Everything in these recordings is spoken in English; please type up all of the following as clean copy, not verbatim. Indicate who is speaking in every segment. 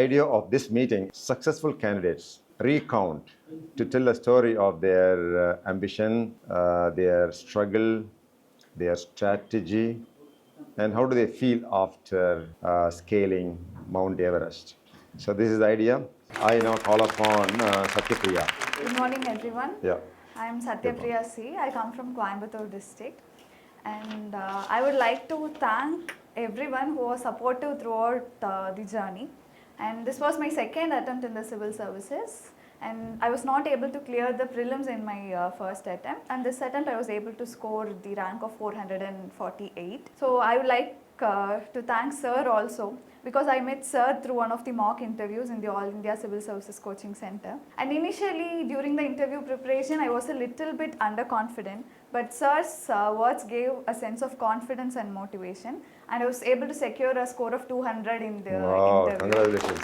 Speaker 1: idea of this meeting, successful candidates recount to tell a story of their ambition, their struggle, their strategy, and how do they feel after scaling Mount Everest. So this is the idea. I now call upon Satya Priya.
Speaker 2: Good morning, everyone.
Speaker 1: Yeah.
Speaker 2: I am Satya Priya C. I come from Coimbatore district, and I would like to thank everyone who was supportive throughout the journey. And this was my second attempt in the civil services, and I was not able to clear the prelims in my first attempt. And this attempt, I was able to score the rank of 448. So I would like to thank Sir also, because I met Sir through one of the mock interviews in the All India Civil Services Coaching Center. And initially, during the interview preparation, I was a little bit underconfident, but Sir's words gave a sense of confidence and motivation, and I was able to secure a score of 200 in the interview.
Speaker 1: Congratulations.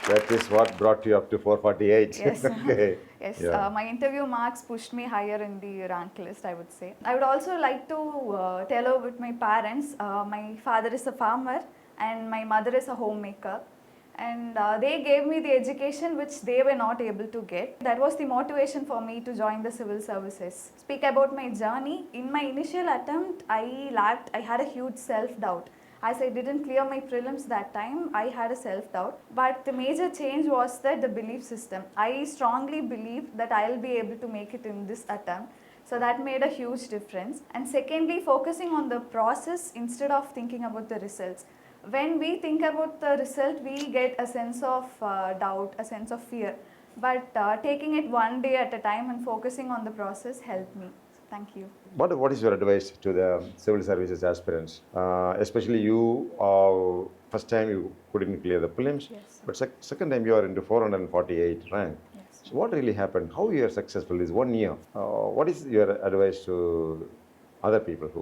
Speaker 1: That is what brought you up to 448.
Speaker 2: Yes.
Speaker 1: Okay.
Speaker 2: Yes,
Speaker 1: Yeah.
Speaker 2: my interview marks pushed me higher in the rank list, I would say. I would also like to tell about my parents. My father is a farmer and my mother is a homemaker. And they gave me the education which they were not able to get. That was the motivation for me to join the civil services. Speak about my journey. In my initial attempt, I had a huge self-doubt. As I didn't clear my prelims that time, I had a self-doubt. But the major change was that the belief system. I strongly believed that I'll be able to make it in this attempt. So that made a huge difference. And secondly, focusing on the process instead of thinking about the results. When we think about the result, we get a sense of doubt, a sense of fear. But taking it one day at a time and focusing on the process helped me. Thank you.
Speaker 1: What is your advice to the civil services aspirants? Especially you, first time you couldn't clear the prelims,
Speaker 2: Yes.
Speaker 1: but second time you are into 448 rank.
Speaker 2: Yes.
Speaker 1: So what really happened? How you are successful is 1 year. What is your advice to other people who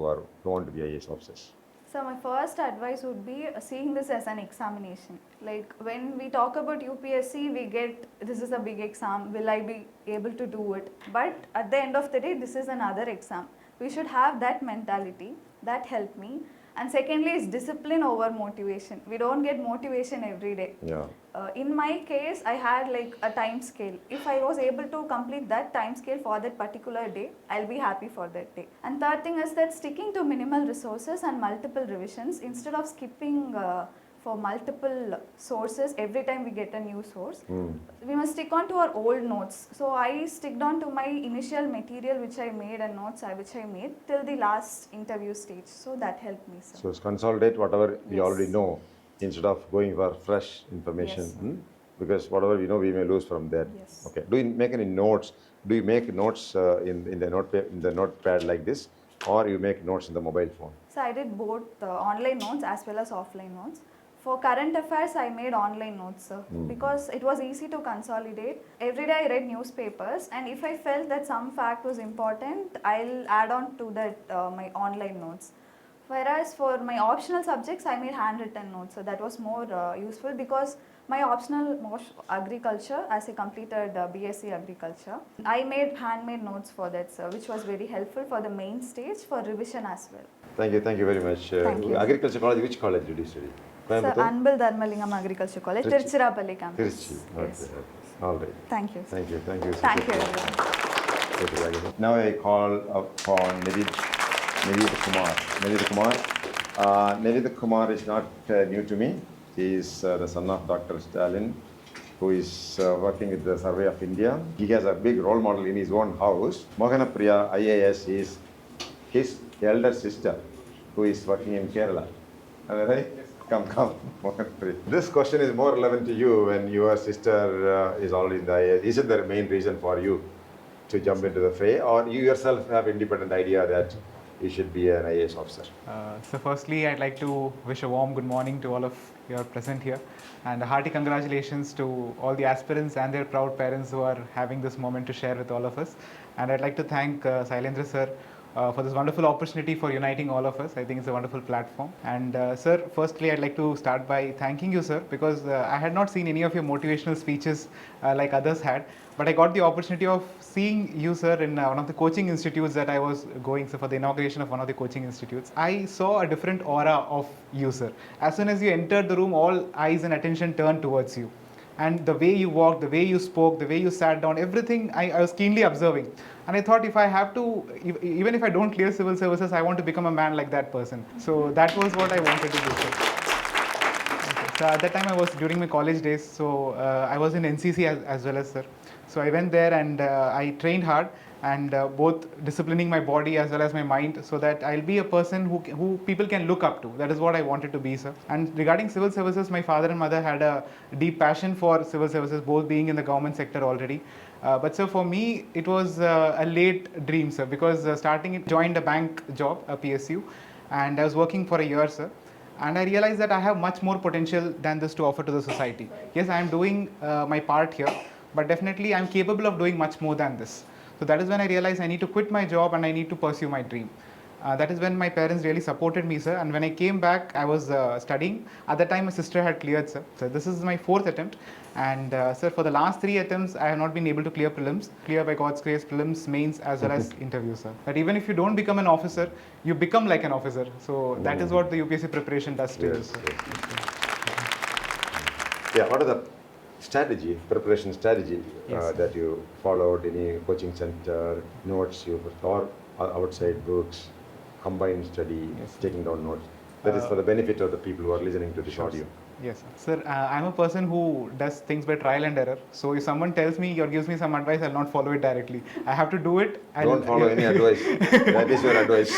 Speaker 1: want to be IAS officers?
Speaker 2: So my first advice would be seeing this as an examination. Like when we talk about UPSC, we get this is a big exam, will I be able to do it? But at the end of the day, this is another exam. We should have that mentality. That helped me. And secondly is discipline over motivation. We don't get motivation every day.
Speaker 1: Yeah.
Speaker 2: In my case, I had like a time scale. If I was able to complete that time scale for that particular day, I'll be happy for that day. And third thing is that sticking to minimal resources and multiple revisions instead of skipping for multiple sources every time we get a new source. We must stick on to our old notes. So I sticked on to my initial material which I made and notes which I made till the last interview stage. So that helped me, sir.
Speaker 1: So consolidate whatever we
Speaker 2: Yes.
Speaker 1: already know instead of going for fresh information.
Speaker 2: Yes.
Speaker 1: Because whatever we know, we may lose from that.
Speaker 2: Yes.
Speaker 1: Okay. Do you make any notes? Do you make notes in the notepad like this, or you make notes in the mobile phone?
Speaker 2: So I did both online notes as well as offline notes. For current affairs, I made online notes, sir, because it was easy to consolidate. Every day I read newspapers, and if I felt that some fact was important, I'll add on to that my online notes. Whereas for my optional subjects, I made handwritten notes, so that was more useful because my optional was agriculture, as I completed BSc agriculture. I made handmade notes for that, sir, which was very helpful for the main stage for revision as well.
Speaker 1: Thank you very much.
Speaker 2: Thank you.
Speaker 1: Agriculture college, which college did you study?
Speaker 2: Sir,
Speaker 1: Coimbatore?
Speaker 2: Anbal Dharmalingam Agriculture College,
Speaker 1: Trichy.
Speaker 2: Tiruchirappalli campus.
Speaker 1: Trichy.
Speaker 2: Yes.
Speaker 1: Okay. All right.
Speaker 2: Thank you.
Speaker 1: Thank you. Thank you.
Speaker 2: Thank you, everyone.
Speaker 1: Now I call upon Nived Kumar. Nived Kumar is not new to me. He is the son of Dr. Stalin, who is working with the Survey of India. He has a big role model in his own house. Mohana Priya, IAS, is his elder sister, who is working in Kerala. Am I right? Come. Mohana Priya. This question is more relevant to you when your sister is already in the IAS. Is it the main reason for you to jump into the fray, or you yourself have independent idea that you should be an IAS officer?
Speaker 3: So firstly, I'd like to wish a warm good morning to all of you are present here, and a hearty congratulations to all the aspirants and their proud parents who are having this moment to share with all of us. And I'd like to thank Sylendra Sir for this wonderful opportunity for uniting all of us. I think it's a wonderful platform. And Sir, firstly, I'd like to start by thanking you, sir, because I had not seen any of your motivational speeches like others had. But I got the opportunity of seeing you, sir, in one of the coaching institutes that I was going, so for the inauguration of one of the coaching institutes. I saw a different aura of you, sir. As soon as you entered the room, all eyes and attention turned towards you. And the way you walked, the way you spoke, the way you sat down, everything I was keenly observing. And I thought if I have to, even if I don't clear civil services, I want to become a man like that person. So that was what I wanted to do, sir. So at that time I was during my college days, so I was in NCC as well as sir. So I went there and I trained hard and both disciplining my body as well as my mind so that I'll be a person who people can look up to. That is what I wanted to be, sir. And regarding civil services, my father and mother had a deep passion for civil services, both being in the government sector already. But sir, for me, it was a late dream, sir, because joined a bank job, a PSU, and I was working for a year, sir. And I realized that I have much more potential than this to offer to the society. Yes, I am doing my part here, but definitely I am capable of doing much more than this. So that is when I realized I need to quit my job and I need to pursue my dream. That is when my parents really supported me, sir. And when I came back, I was studying. At that time, my sister had cleared, sir. So this is my 4th attempt. And sir, for the last 3 attempts, I have not been able to clear prelims. Clear by God's grace, prelims, mains, as well as interviews, sir. But even if you don't become an officer, you become like an officer. So that is what the UPSC preparation does to you, sir.
Speaker 1: Yeah, what are the preparation strategy that you followed? Any coaching center, notes you or outside books? Combined study, taking down notes. That is for the benefit of the people who are listening to this audio.
Speaker 3: Yes, sir. Sir, I'm a person who does things by trial and error. So if someone tells me or gives me some advice, I'll not follow it directly. I have to do it.
Speaker 1: Don't follow any advice. That is your advice.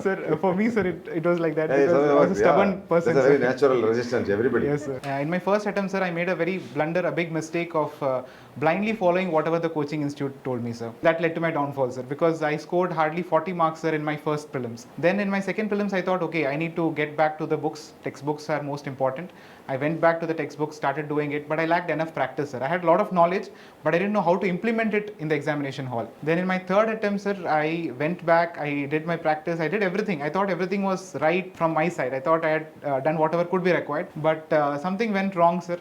Speaker 3: Sir, for me, sir, it was like that
Speaker 1: Yeah,
Speaker 3: because I was a stubborn person.
Speaker 1: That's a very natural resistance, everybody.
Speaker 3: Yes, sir. In my first attempt, sir, I made a very a big mistake of blindly following whatever the coaching institute told me, sir. That led to my downfall, sir, because I scored hardly 40 marks, sir, in my first prelims. Then in my second prelims, I thought, okay, I need to get back to the books. Textbooks are most important. I went back to the textbooks, started doing it, but I lacked enough practice, sir. I had a lot of knowledge, but I didn't know how to implement it in the examination hall. Then in my third attempt, sir, I went back, I did my practice, I did everything. I thought everything was right from my side. I thought I had done whatever could be required, but something went wrong, sir.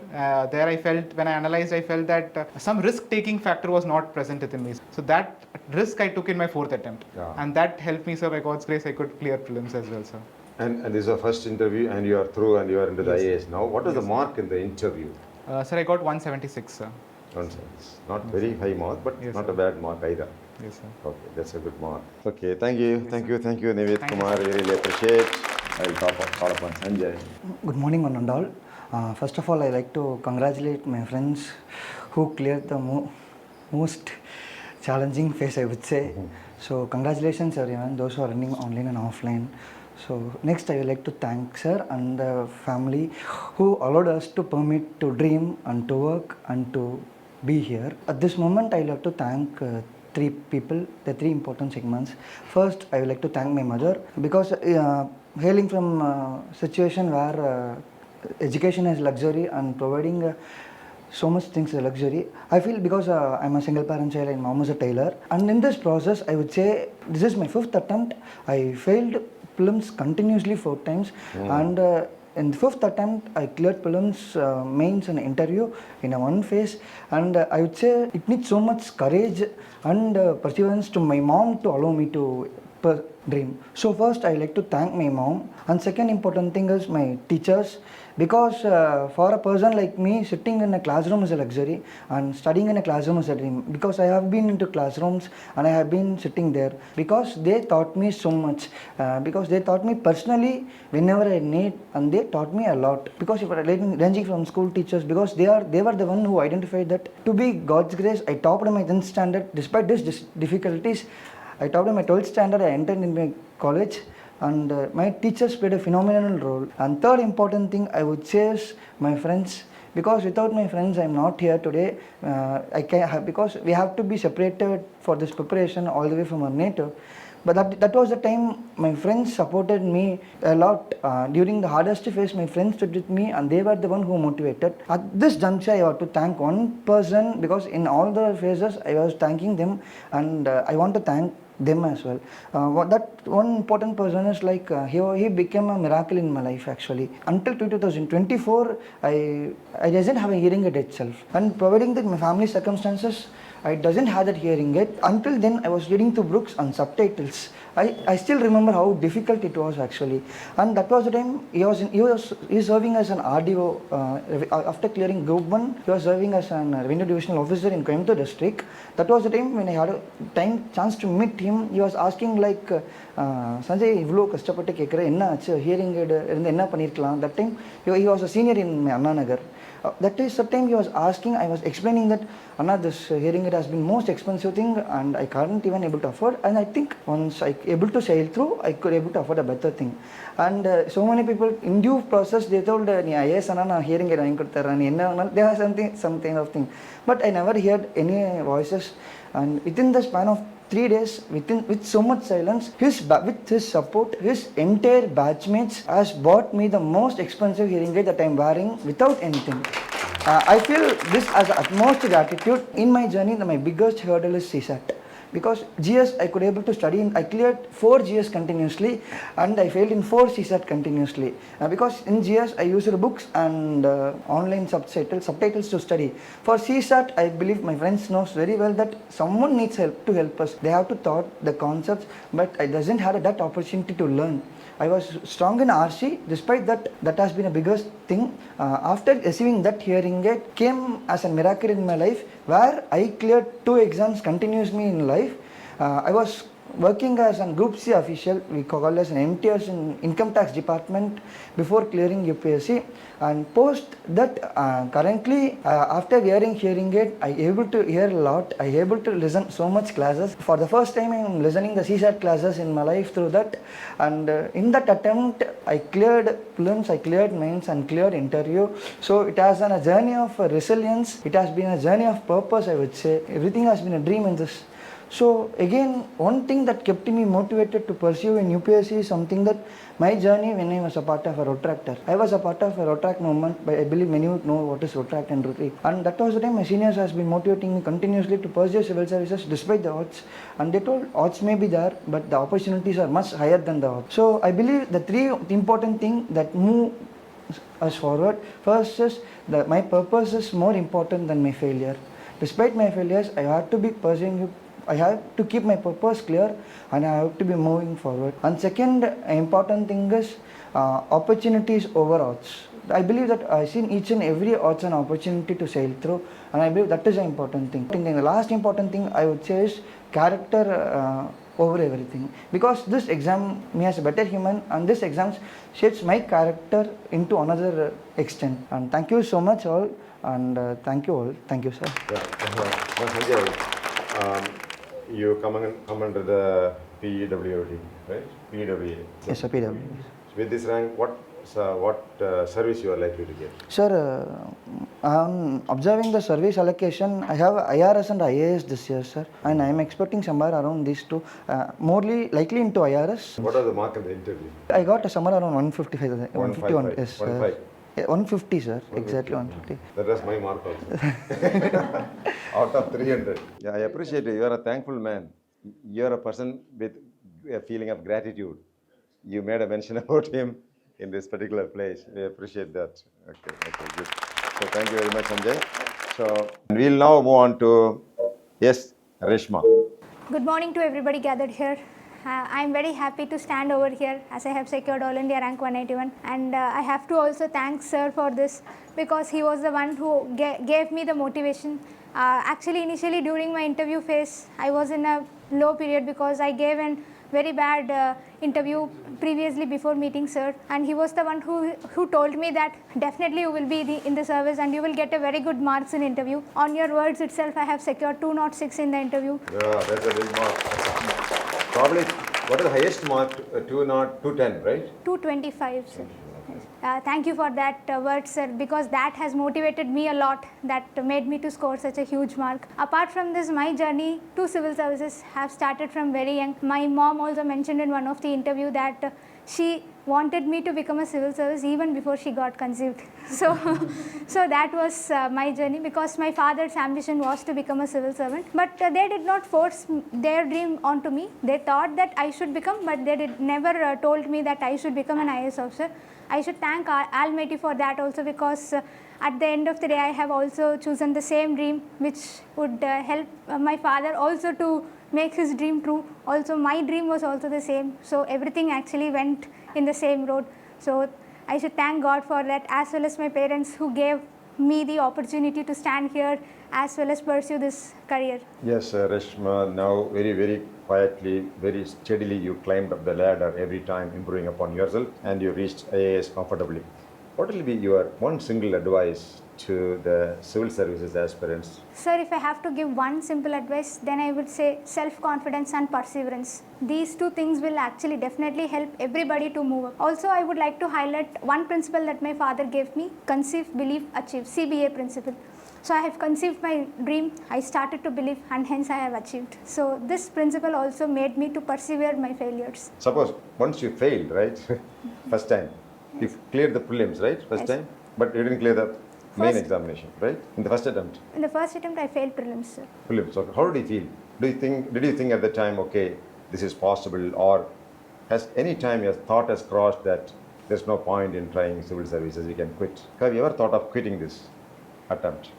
Speaker 3: There I felt, when I analyzed, I felt that some risk-taking factor was not present within me. So that risk I took in my 4th attempt.
Speaker 1: Yeah.
Speaker 3: And that helped me, sir. By God's grace, I could clear prelims as well, sir.
Speaker 1: And this is your first interview and you are through and you are into the IAS now. What was the mark in the interview?
Speaker 3: Sir, I got 176, sir.
Speaker 1: Nonsense. Not very high mark, but not a bad mark either.
Speaker 3: Yes, sir.
Speaker 1: Okay, that's a good mark. Okay, thank you, Nived Kumar. I really appreciate. I will call upon Sanjay.
Speaker 4: Good morning, one and all. First of all, I like to congratulate my friends who cleared the most challenging phase, I would say. So, congratulations, everyone, those who are running online and offline. So, next, I would like to thank sir and the family who allowed us to permit to dream and to work and to be here. At this moment, I would like to thank 3 people, the 3 important segments. First, I would like to thank my mother because hailing from a situation where education is luxury and providing so much things is luxury. I feel because I'm a single parent child and mom is a tailor. And in this process, I would say this is my 5th attempt. I failed prelims continuously 4 times. And in the 5th attempt, I cleared prelims, mains and interview in a one phase. And I would say it needs so much courage and perseverance to my mom to allow me to dream. So first, I like to thank my mom. And second important thing is my teachers. Because for a person like me, sitting in a classroom is a luxury and studying in a classroom is a dream. Because I have been into classrooms and I have been sitting there. Because they taught me so much. Because they taught me personally whenever I need, and they taught me a lot. Because if I'm ranging from school teachers, because they were the one who identified that to be God's grace, I topped my 10th standard. Despite these difficulties, I topped my 12th standard, I entered in my college. And my teachers played a phenomenal role. And third important thing I would say is my friends. Because without my friends, I'm not here today. Because we have to be separated for this preparation all the way from our native. But that was the time my friends supported me a lot. During the hardest phase, my friends stood with me and they were the one who motivated. At this juncture, I want to thank one person because in all the phases, I was thanking them. And I want to thank them as well. That one important person is like he became a miracle in my life actually. Until 2024, I doesn't have a hearing aid itself, and providing that my family circumstances, I doesn't have that hearing aid. Until then, I was reading to books on subtitles. I still remember how difficult it was actually, and that was the time he was serving as an RDO. After clearing Group 1, he was serving as an Revenue Divisional Officer in Coimbatore district. That was the time when I had a chance to meet him. He was asking like, Sanjay, இவ்வளோ கஷ்டப்பட்டு கேட்குற என்ன ஆச்சு hearing aid இருந்து என்ன பண்ணியிருக்கலாம். That time he was a senior in Anna Nagar. That is the time he was asking, I was explaining that Anna, this hearing aid has been most expensive thing and I can't even able to afford, and I think once I able to sail through, I could able to afford a better thing. And so many people in due process they told நீ IAS Anna நான் hearing aid வாங்கி கொடுத்துறேன் நீ என்ன வேணாலும், there was something of thing, but I never heard any voices. And within the span of 3 days, with so much silence, with his support, his entire batchmates has bought me the most expensive hearing aid that I am wearing without anything. I feel this as utmost gratitude. In my journey, my biggest hurdle is CSAT. Because GS I could able to study, I cleared 4 GS continuously and I failed in 4 CSAT continuously. Because in GS I used books and online subtitles to study. For CSAT, I believe my friends knows very well that someone needs help to help us. They have to taught the concepts, but I doesn't have that opportunity to learn. I was strong in RC, despite that has been a biggest thing. After receiving that hearing aid came as a miracle in my life, where I cleared 2 exams continuously in life. I was working as a Group C official, we call as an MTS in Income Tax Department before clearing UPSC. And post that, currently after wearing hearing aid, I able to hear a lot. I able to listen so much classes. For the first time, I am listening the CSAT classes in my life through that. And in that attempt, I cleared prelims, I cleared mains, and cleared interview. So it has been a journey of resilience. It has been a journey of purpose. I would say everything has been a dream in this. So again, one thing that kept me motivated to pursue in UPSC is something that my journey when I was a part of a road tractor. I was a part of a road track movement, but I believe many would know what is road track and rotary. And that was the time my seniors has been motivating me continuously to pursue civil services despite the odds. And they told odds may be there, but the opportunities are much higher than the odds. So I believe the 3 important things that move us forward. First is that my purpose is more important than my failure. Despite my failures, I have to be pursuing it. I have to keep my purpose clear and I have to be moving forward. And second important thing is opportunities over odds. I believe that I see each and every odds an opportunity to sail through, and I believe that is an important thing. The last important thing I would say is character over everything, because this exam me as a better human, and this exam shapes my character into another extent. And thank you so much all, and thank you all. Thank you, sir.
Speaker 1: Sanjay, you come under the PWD, right? PWA.
Speaker 4: Yes, sir, PW.
Speaker 1: With this rank, what service you are likely to get?
Speaker 4: Sir, on observing the service allocation, I have IRS and IAS this year, sir, and I am expecting somewhere around these 2, morely likely into IRS.
Speaker 1: What are the mark in the interview?
Speaker 4: I got somewhere around 155, 151, yes,
Speaker 1: 155.
Speaker 4: 150, sir, exactly 150.
Speaker 1: That was my mark also. Out of 300. Yeah, I appreciate it. You are a thankful man. You are a person with a feeling of gratitude. You made a mention about him in this particular place. We appreciate that. Okay, good. So thank you very much, Sanjay. So we'll now move on to, yes, Rishma.
Speaker 5: Good morning to everybody gathered here. I am very happy to stand over here as I have secured All India rank 181, and I have to also thank sir for this, because he was the one who gave me the motivation. Actually, initially during my interview phase, I was in a low period because I gave a very bad interview previously before meeting sir, and he was the one who told me that definitely you will be in the service and you will get a very good marks in interview. On your words itself, I have secured 206 in the interview.
Speaker 1: Yeah, that's a big mark. Probably, what is the highest mark? 210, right?
Speaker 5: 225, sir. Thank you for that word, sir, because that has motivated me a lot, that made me to score such a huge mark. Apart from this, my journey to civil services have started from very young. My mom also mentioned in one of the interview that she wanted me to become a civil service even before she got conceived. So, so that was my journey, because my father's ambition was to become a civil servant. But they did not force their dream onto me. They thought that I should become, but they never told me that I should become an IAS officer. I should thank Almighty for that also, because at the end of the day I have also chosen the same dream, which would help my father also to make his dream true. Also my dream was also the same, so everything actually went in the same road. So I should thank God for that, as well as my parents who gave me the opportunity to stand here as well as pursue this career.
Speaker 1: Yes, Rishma, now very quietly, very steadily you climbed up the ladder every time, improving upon yourself, and you reached IAS comfortably. What will be your one single advice to the civil services aspirants?
Speaker 5: Sir, if I have to give one simple advice, then I would say self-confidence and perseverance. These two things will actually definitely help everybody to move up. Also, I would like to highlight one principle that my father gave me: conceive, believe, achieve, CBA principle. So I have conceived my dream, I started to believe, and hence I have achieved. So this principle also made me to persevere my failures.
Speaker 1: Suppose once you failed, right? First time. You cleared the prelims, right? First
Speaker 5: Yes.
Speaker 1: time? But you didn't clear the main
Speaker 5: First-
Speaker 1: examination, right? In the first attempt.
Speaker 5: In the first attempt, I failed prelims, sir.
Speaker 1: Prelims. Okay. How did you feel? Did you think at the time, okay, this is possible, or has any time your thought has crossed that there's no point in trying civil services, we can quit? Have you ever thought of quitting this attempt?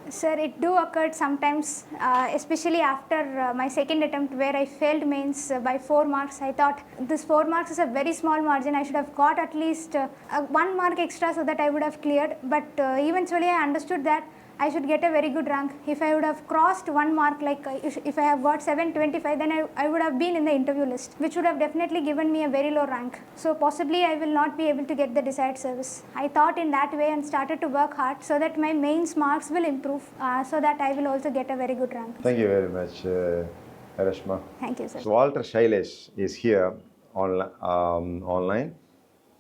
Speaker 5: Sir, it do occurred sometimes, especially after my second attempt, where I failed mains by 4 marks. I thought this 4 marks is a very small margin. I should have got at least 1 mark extra so that I would have cleared. But eventually I understood that I should get a very good rank. If I would have crossed 1 mark, like if I have got 725, then I would have been in the interview list, which would have definitely given me a very low rank. So possibly I will not be able to get the desired service. I thought in that way and started to work hard so that my mains marks will improve, so that I will also get a very good rank.
Speaker 1: Thank you very much, Rishma.
Speaker 5: Thank you, sir.
Speaker 1: So Walter Shailesh is here online.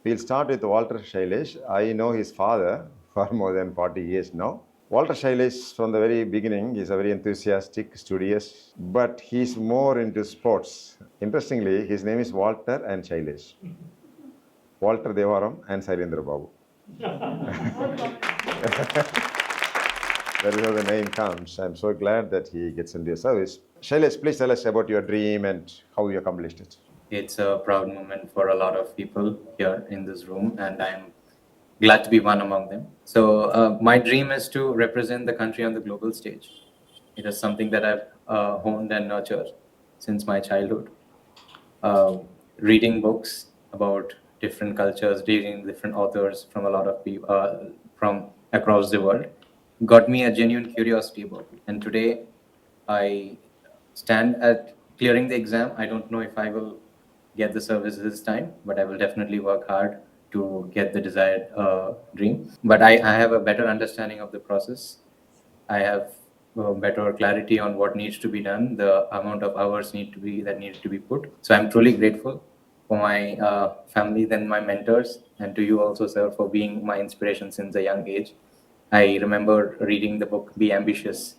Speaker 1: We'll start with Walter Shailesh. I know his father for more than 40 years now. Walter Shailesh, from the very beginning, is a very enthusiastic, studious, but he's more into sports. Interestingly, his name is Walter and Shailesh. Walter Devaram and Sylendra Babu. That is how the name comes. I'm so glad that he gets into your service. Shailesh, please tell us about your dream and how you accomplished it.
Speaker 6: It's a proud moment for a lot of people here in this room, and I'm glad to be one among them. So my dream is to represent the country on the global stage. It is something that I've honed and nurtured since my childhood. Reading books about different cultures, reading different authors from a lot of people from across the world, got me a genuine curiosity about it. And today, I stand at clearing the exam. I don't know if I will get the service this time, but I will definitely work hard to get the desired dream. But I have a better understanding of the process. I have better clarity on what needs to be done, the amount of hours need to be put. So I'm truly grateful for my family, then my mentors, and to you also, sir, for being my inspiration since a young age. I remember reading the book Be Ambitious,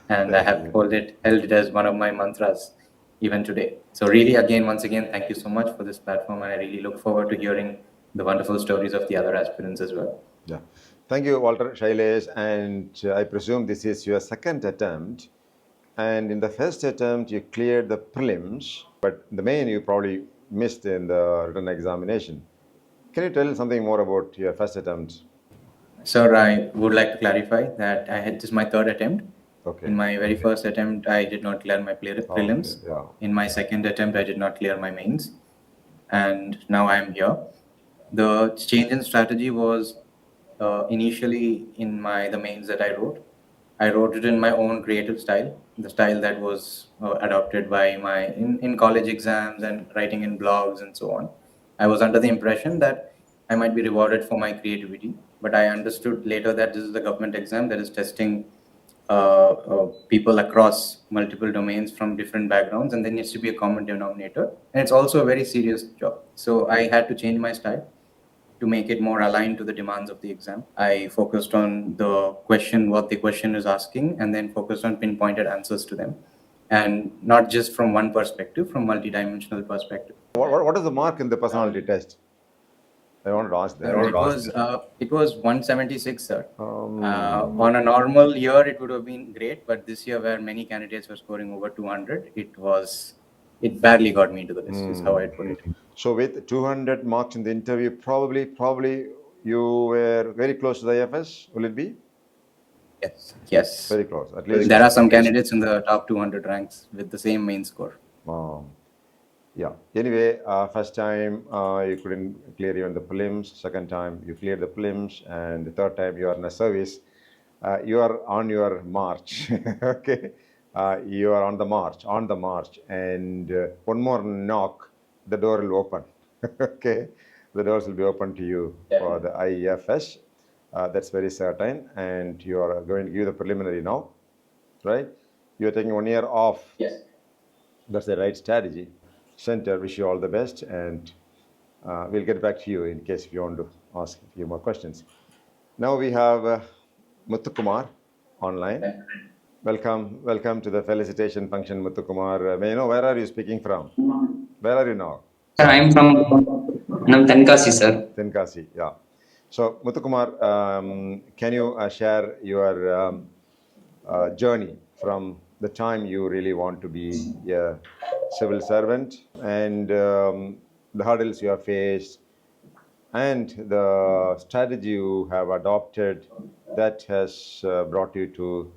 Speaker 6: and I have held it as one of my mantras even today. So really, once again, thank you so much for this platform, and I really look forward to hearing the wonderful stories of the other aspirants as well.
Speaker 1: Yeah. Thank you, Walter Shailesh. And I presume this is your second attempt. And in the first attempt, you cleared the prelims, but the main you probably missed in the written examination. Can you tell something more about your first attempt?
Speaker 6: Sir, I would like to clarify that this is my third attempt.
Speaker 1: Okay.
Speaker 6: In my very first attempt, I did not clear my prelims.
Speaker 1: Okay, yeah.
Speaker 6: In my second attempt, I did not clear my mains. And now I am here. The change in strategy was initially in the mains that I wrote. I wrote it in my own creative style, the style that was adopted by in college exams and writing in blogs and so on. I was under the impression that I might be rewarded for my creativity, but I understood later that this is the government exam that is testing people across multiple domains from different backgrounds, and there needs to be a common denominator. And it's also a very serious job. So I had to change my style to make it more aligned to the demands of the exam. I focused on the question, what the question is asking, and then focused on pinpointed answers to them. and not just from one perspective, from multidimensional perspective.
Speaker 1: What is the mark in the personality test? I wanted to ask that.
Speaker 6: It was 176, sir. On a normal year, it would have been great, but this year, where many candidates were scoring over 200, it barely got me into the list. Is how I put it.
Speaker 1: So with 200 marks in the interview, probably you were very close to the IFS. Will it be?
Speaker 6: Yes.
Speaker 1: Very close. At least
Speaker 6: there are some candidates in the top 200 ranks with the same main score.
Speaker 1: Yeah. Anyway, first time you couldn't clear even the prelims. Second time you cleared the prelims, and the third time you are in a service. You are on your march. Okay. You are on the march, and one more knock, the door will open. Okay. The doors will be open to you for the IEFS. That's very certain, and you are going to give the preliminary now, right? You are taking 1 year off.
Speaker 6: Yes.
Speaker 1: That's the right strategy. Center, wish you all the best, and we'll get back to you in case if you want to ask a few more questions. Now we have Mutkumar online. Welcome to the felicitation function, Mutkumar. May I know where are you speaking from? Where are you now?
Speaker 7: Sir, I am from Tenkasi, sir.
Speaker 1: Tenkasi, yeah. So Mutkumar, can you share your journey from the time you really want to be a civil servant, and the hurdles you have faced, and the strategy you have adopted that has brought you to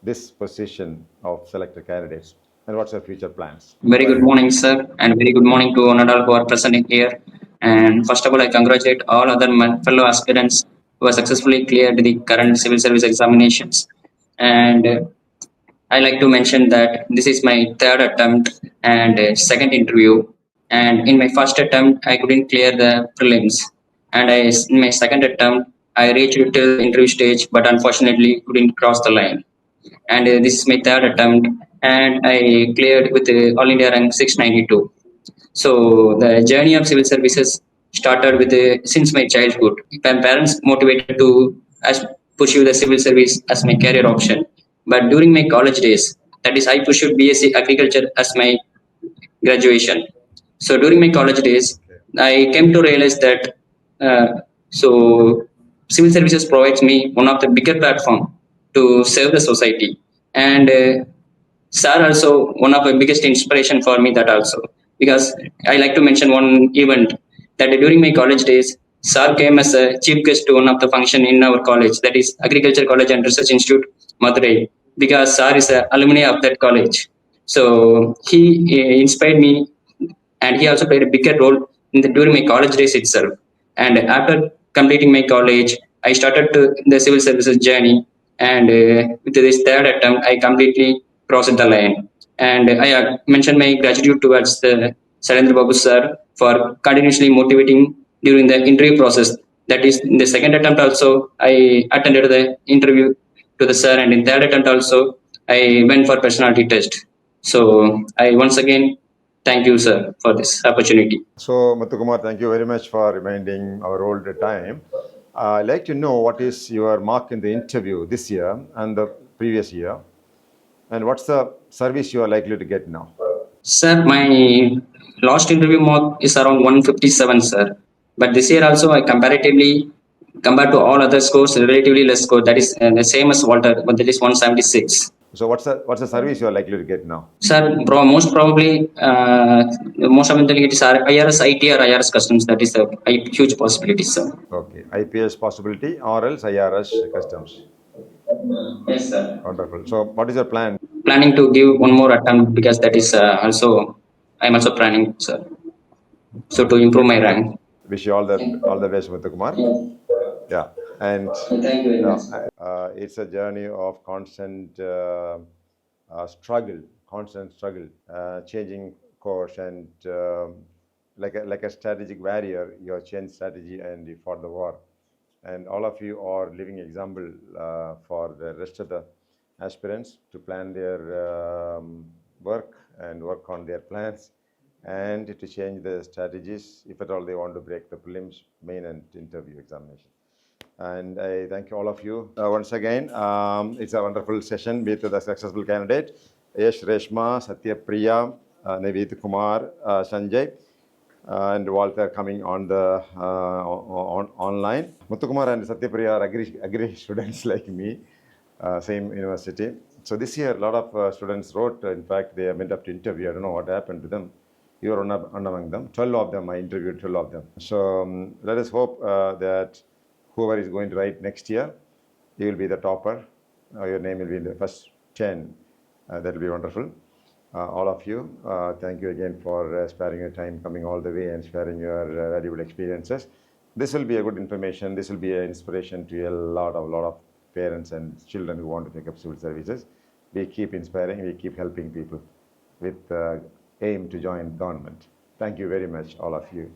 Speaker 1: this position of selected candidates, and what's your future plans?
Speaker 7: Very good morning, sir, and very good morning to one and all who are present here. And first of all, I congratulate all other fellow aspirants who have successfully cleared the current civil service examinations. And I like to mention that this is my third attempt and second interview. And in my first attempt, I couldn't clear the prelims. And in my second attempt, I reached to the interview stage, but unfortunately couldn't cross the line. And this is my third attempt, and I cleared with All India rank 692. So the journey of civil services started with since my childhood. My parents motivated to pursue the civil service as my career option. But during my college days, that is, I pursued BSc Agriculture as my graduation. So during my college days, I came to realize that civil services provides me one of the bigger platform to serve the society. And Sir also one of the biggest inspiration for me, that also, because I like to mention one event that during my college days, Sir came as a chief guest to one of the function in our college, that is Agriculture College and Research Institute, Madurai, because Sir is an alumni of that college. So he inspired me, and he also played a bigger role during my college days itself. And after completing my college, I started the civil services journey, and with this third attempt, I completely crossed the line. And I mentioned my gratitude towards the Sylendra Babu Sir for continuously motivating during the interview process. That is, in the second attempt also, I attended the interview to the sir, and in third attempt also, I went for personality test. So I once again thank you, sir, for this opportunity.
Speaker 1: So Mutkumar, thank you very much for reminding our old time. I'd like to know what is your mark in the interview this year and the previous year, and what's the service you are likely to get now?
Speaker 7: Sir, my last interview mark is around 157, sir. But this year also, I comparatively, compared to all other scores, relatively less score. That is the same as Walter, but that is 176.
Speaker 1: So what's the service you are likely to get now?
Speaker 7: Sir, most probably, most of the it is IRS IT or IRS Customs. That is a huge possibility, sir.
Speaker 1: Okay, IPS possibility or else IRS Customs.
Speaker 7: Yes, sir.
Speaker 1: Wonderful. So what is your plan?
Speaker 7: Planning to give one more attempt, because that is also, I'm also planning, sir. So to improve my rank.
Speaker 1: Wish you all the best, Mutkumar. Yeah, and
Speaker 7: Thank you very much.
Speaker 1: it's a journey of constant struggle, changing course, and like a strategic warrior, you have changed strategy and you fought the war. And all of you are living example for the rest of the aspirants to plan their work and work on their plans, and to change the strategies if at all they want to break the prelims, main and interview examination. And I thank all of you once again. It's a wonderful session with the successful candidate. Rishma, Satya Priya, Nived Kumar, Sanjay, and Walter coming on the online. Mutkumar and Satya Priya are agri students like me, same university. So this year, a lot of students wrote. In fact, they went up to interview. I don't know what happened to them. You are one among them. 12 of them. I interviewed 12 of them. So let us hope that whoever is going to write next year, you will be the topper. Your name will be in the first 10. That will be wonderful. All of you, thank you again for sparing your time, coming all the way and sharing your valuable experiences. This will be a good information. This will be an inspiration to a lot of parents and children who want to take up civil services. We keep inspiring, we keep helping people with aim to join government. Thank you very much, all of you.